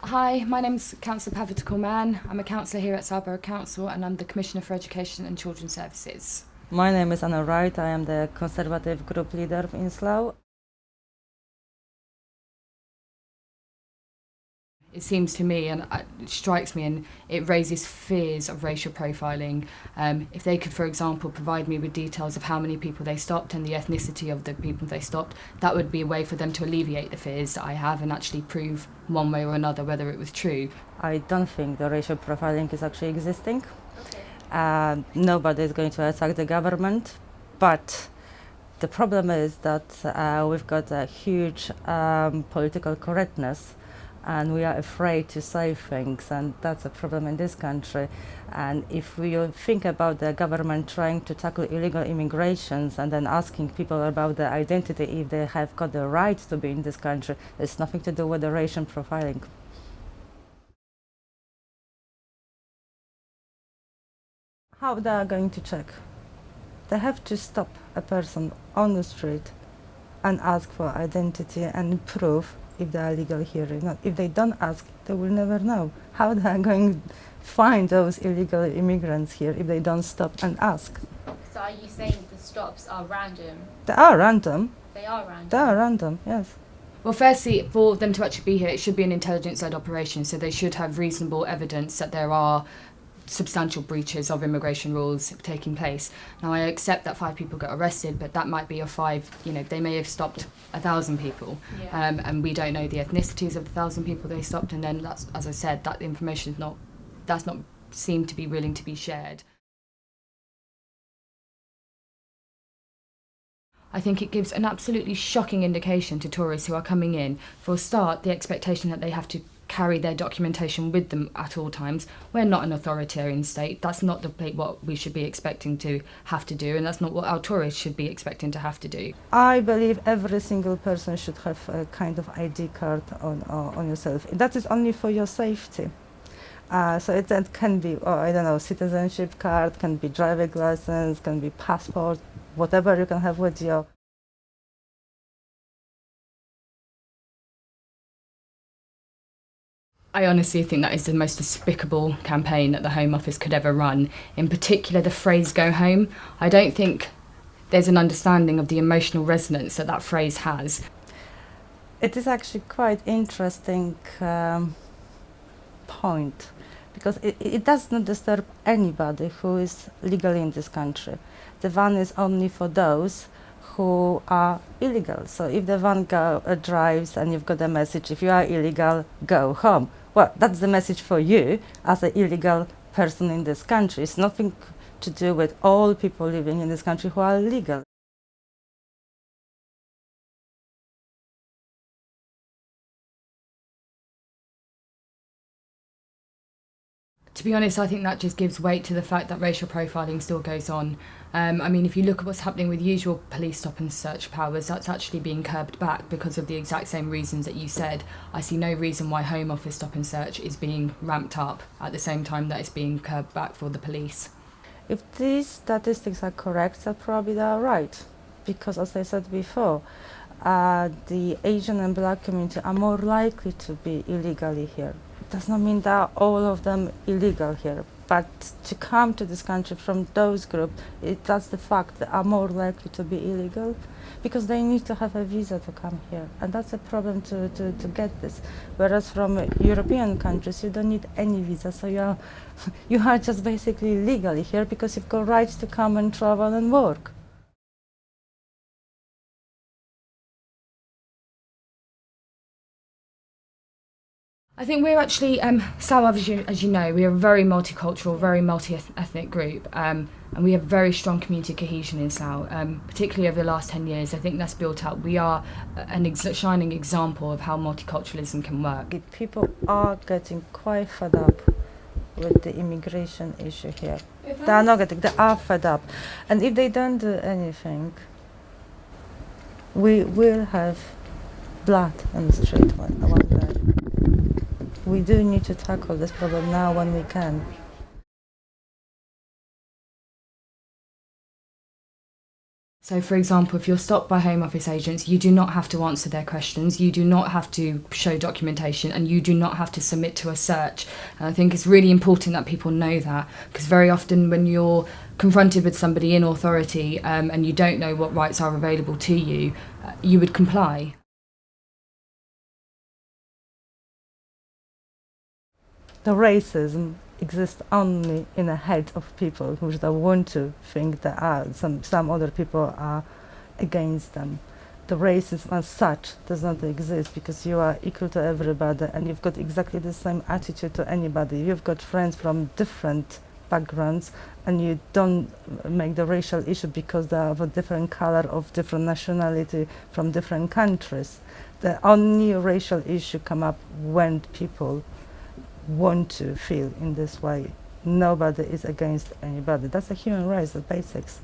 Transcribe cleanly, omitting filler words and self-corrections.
Hi, my name's Councillor Pavitar K. I'm a councillor here at Borough Council and I'm the Commissioner for Education and Children's Services. My name is Wright. I am the Conservative Group Leader in Slough. It seems to me, and it strikes me, and it raises fears of racial profiling. If they could, for example, provide me with details of how many people they stopped and the ethnicity of the people they stopped, that would be a way for them to alleviate the fears that I have and actually prove one way or another whether it was true. I don't think the racial profiling is actually existing. Nobody is going to attack the government, but the problem is that we've got a huge political correctness and we are afraid to say things, and that's a problem in this country. And if we think about the government trying to tackle illegal immigrations and then asking people about their identity if they have got the right to be in this country, it's nothing to do with the racial profiling. How they are going to check? They have to stop a person on the street and ask for identity and proof if they are legal here or not. If they don't ask, they will never know. How they are going to find those illegal immigrants here if they don't stop and ask? So are you saying the stops are random? They are random. They are random? They are random, yes. Well, firstly, for them to actually be here, it should be an intelligence-led operation, so they should have reasonable evidence that there are substantial breaches of immigration rules taking place. Now, I accept that 5 people got arrested, but that might be a 5, they may have stopped 1,000 people. Yeah. And we don't know the ethnicities of the 1,000 people they stopped, and then that's, as I said, that information does not seem to be willing to be shared. I think it gives an absolutely shocking indication to tourists who are coming in. For a start, the expectation that they have to carry their documentation with them at all times. We're not an authoritarian state. That's not what we should be expecting to have to do, and that's not what our tourists should be expecting to have to do. I believe every single person should have a kind of ID card on yourself. That is only for your safety. So it can be, I don't know, citizenship card, can be driving license, can be passport, whatever you can have with you. I honestly think that is the most despicable campaign that the Home Office could ever run. In particular, the phrase "go home." I don't think there's an understanding of the emotional resonance that that phrase has. It is actually quite interesting point, because it does not disturb anybody who is legally in this country. The van is only for those who are illegal. So if the van drives and you've got a message, if you are illegal, go home. Well, that's the message for you as an illegal person in this country. It's nothing to do with all people living in this country who are legal. To be honest, I think that just gives weight to the fact that racial profiling still goes on. If you look at what's happening with usual police stop and search powers, that's actually being curbed back because of the exact same reasons that you said. I see no reason why Home Office stop and search is being ramped up at the same time that it's being curbed back for the police. If these statistics are correct, then probably they are right. Because as I said before, the Asian and Black community are more likely to be illegally here. It does not mean that all of them illegal here, but to come to this country from those groups, that's the fact, they are more likely to be illegal because they need to have a visa to come here, and that's a problem to get this. Whereas from European countries, you don't need any visa, so you are just basically legally here because you've got rights to come and travel and work. I think we're actually, Slough, as you know, we are a very multicultural, very multi-ethnic group, and we have very strong community cohesion in Slough, particularly over the last 10 years. I think that's built up. We are a shining example of how multiculturalism can work. People are getting quite fed up with the immigration issue here. They are fed up. And if they don't do anything, we will have blood on the street one day. We do need to tackle this problem now when we can. So, for example, if you're stopped by Home Office agents, you do not have to answer their questions, you do not have to show documentation, and you do not have to submit to a search. And I think it's really important that people know that, because very often when you're confronted with somebody in authority and you don't know what rights are available to you, you would comply. The racism exists only in the head of people who don't want to think that some other people are against them. The racism as such does not exist because you are equal to everybody and you've got exactly the same attitude to anybody. You've got friends from different backgrounds and you don't make the racial issue because they are of a different color, of different nationality, from different countries. The only racial issue come up when people want to feel in this way. Nobody is against anybody. That's a human rights, the basics.